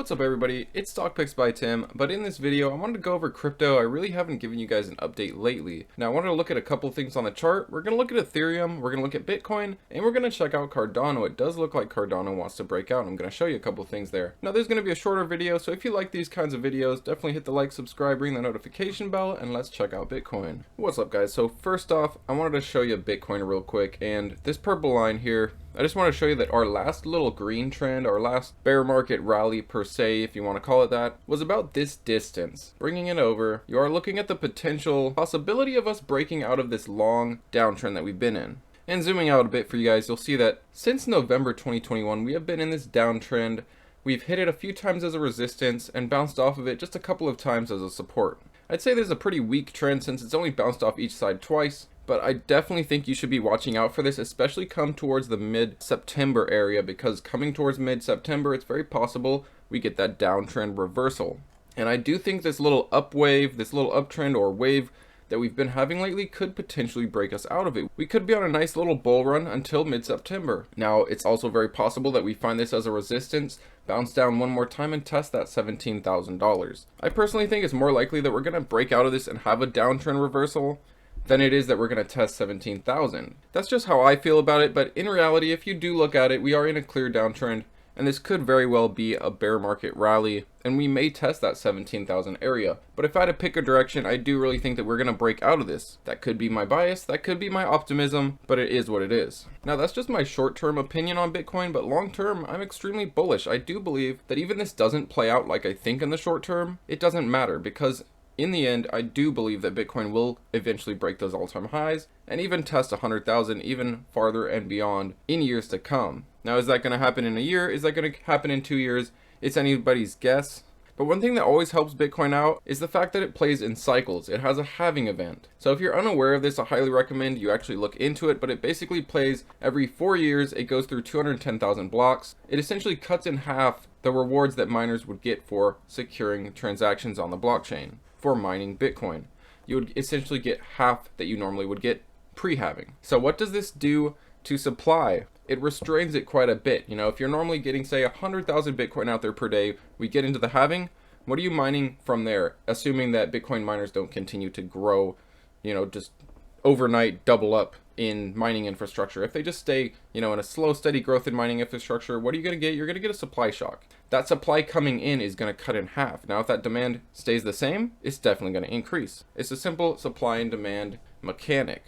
What's up everybody, it's Stock Picks by Tim, but in this video I wanted to go over crypto. I really haven't given you guys an update lately. Now I wanted to look at a couple things on the chart. We're going to look at Ethereum, we're going to look at Bitcoin, and we're going to check out Cardano. It does look like Cardano wants to break out. I'm going to show you a couple things there. Now there's going to be a shorter video, so if you like these kinds of videos, definitely hit the like, subscribe, ring the notification bell, and let's check out Bitcoin. What's up guys? So first off, I wanted to show you Bitcoin real quick, and this purple line here, I just want to show you that our last little green trend, our last bear market rally per se, if you want to call it that, was about this distance. Bringing it over, you are looking at the potential possibility of us breaking out of this long downtrend that we've been in. And zooming out a bit for you guys, you'll see that since November 2021, we have been in this downtrend. We've hit it a few times as a resistance and bounced off of it just a couple of times as a support. I'd say there's a pretty weak trend since it's only bounced off each side twice, but I definitely think you should be watching out for this, especially come towards the mid-September area, because coming towards mid-September, it's very possible we get that downtrend reversal. And I do think this little up wave, this little uptrend or wave that we've been having lately could potentially break us out of it. We could be on a nice little bull run until mid-September. Now, it's also very possible that we find this as a resistance, bounce down one more time and test that $17,000. I personally think it's more likely that we're going to break out of this and have a downtrend reversal than it is that we're going to test 17,000. That's just how I feel about it, but in reality, if you do look at it, we are in a clear downtrend, and this could very well be a bear market rally, and we may test that 17,000 area. But if I had to pick a direction, I do really think that we're going to break out of this. That could be my bias, that could be my optimism, but it is what it is. Now that's just my short-term opinion on Bitcoin, but long-term, I'm extremely bullish. I do believe that even this doesn't play out like I think in the short term, it doesn't matter, because in the end, I do believe that Bitcoin will eventually break those all-time highs and even test 100,000 even farther and beyond in years to come. Now, is that going to happen in a year? Is that going to happen in 2 years? It's anybody's guess. But one thing that always helps Bitcoin out is the fact that it plays in cycles. It has a halving event. So if you're unaware of this, I highly recommend you actually look into it, but it basically plays every 4 years. It goes through 210,000 blocks. It essentially cuts in half the rewards that miners would get for securing transactions on the blockchain. For mining Bitcoin, you would essentially get half that you normally would get pre-halving. So what does this do to supply? It restrains it quite a bit. You know, if you're normally getting, say, 100,000 Bitcoin out there per day, we get into the halving. What are you mining from there? Assuming that Bitcoin miners don't continue to grow, you know, just overnight double up in mining infrastructure. If they just stay, you know, in a slow, steady growth in mining infrastructure, what are you going to get? You're going to get a supply shock. That supply coming in is going to cut in half. Now, if that demand stays the same, it's definitely going to increase. It's a simple supply and demand mechanic.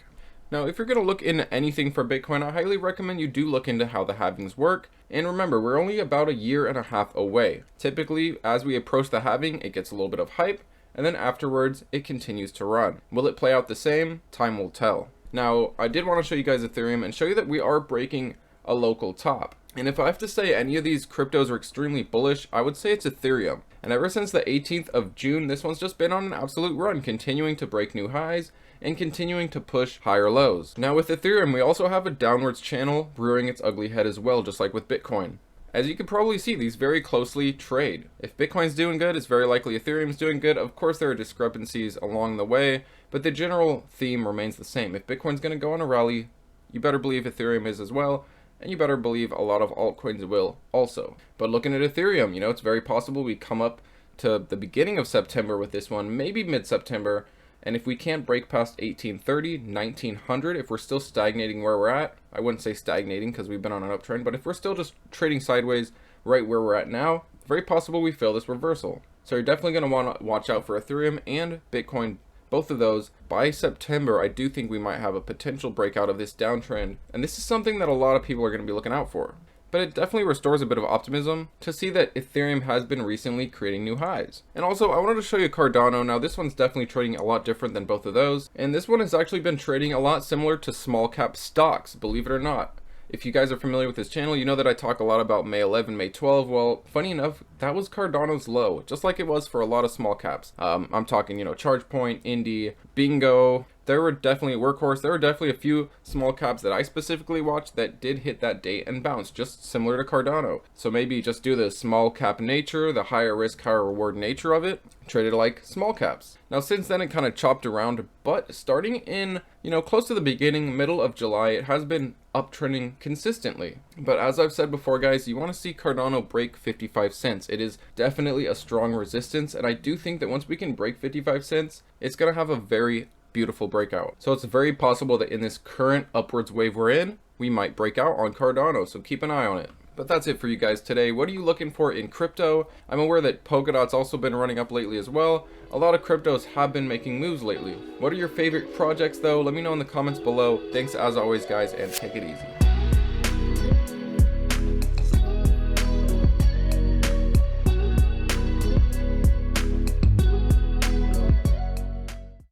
Now, if you're going to look into anything for Bitcoin, I highly recommend you do look into how the halvings work. And remember, we're only about a year and a half away. Typically, as we approach the halving, it gets a little bit of hype, and then afterwards, it continues to run. Will it play out the same? Time will tell. Now, I did want to show you guys Ethereum and show you that we are breaking a local top. And if I have to say any of these cryptos are extremely bullish, I would say it's Ethereum. And ever since the 18th of June, this one's just been on an absolute run, continuing to break new highs and continuing to push higher lows. Now with Ethereum, we also have a downwards channel rearing its ugly head as well, just like with Bitcoin. As you can probably see, these very closely trade. If Bitcoin's doing good, it's very likely Ethereum's doing good. Of course, there are discrepancies along the way, but the general theme remains the same. If Bitcoin's going to go on a rally, you better believe Ethereum is as well, and you better believe a lot of altcoins will also. But looking at Ethereum, you know, it's very possible we come up to the beginning of September with this one, maybe mid-September, and if we can't break past 1830, 1900, if we're still stagnating where we're at, I wouldn't say stagnating because we've been on an uptrend, but if we're still just trading sideways right where we're at now, very possible we fail this reversal. So you're definitely going to want to watch out for Ethereum and Bitcoin, both of those. By September, I do think we might have a potential breakout of this downtrend, and this is something that a lot of people are going to be looking out for. But it definitely restores a bit of optimism to see that Ethereum has been recently creating new highs. And also, I wanted to show you Cardano. Now, this one's definitely trading a lot different than both of those. And this one has actually been trading a lot similar to small cap stocks, believe it or not. If you guys are familiar with this channel, you know that I talk a lot about May 11, May 12. Well, funny enough, that was Cardano's low, just like it was for a lot of small caps. I'm talking, you know, ChargePoint, Indie, Bingo, there were definitely workhorse. There were definitely a few small caps that I specifically watched that did hit that date and bounce, just similar to Cardano. So maybe just do the small cap nature, the higher risk, higher reward nature of it, trade it like small caps. Now since then it kind of chopped around, but starting in, close to the beginning, middle of July, it has been uptrending consistently. But as I've said before, guys, you want to see Cardano break 55 cents. It is definitely a strong resistance, and I do think that once we can break 55 cents, it's going to have a very beautiful breakout. So it's very possible that in this current upwards wave we're in, we might break out on Cardano, so keep an eye on it. But that's it for you guys today. What are you looking for in crypto? I'm aware that Polkadot's also been running up lately as well. A lot of cryptos have been making moves lately. What are your favorite projects though? Let me know in the comments below. Thanks as always, guys, and take it easy.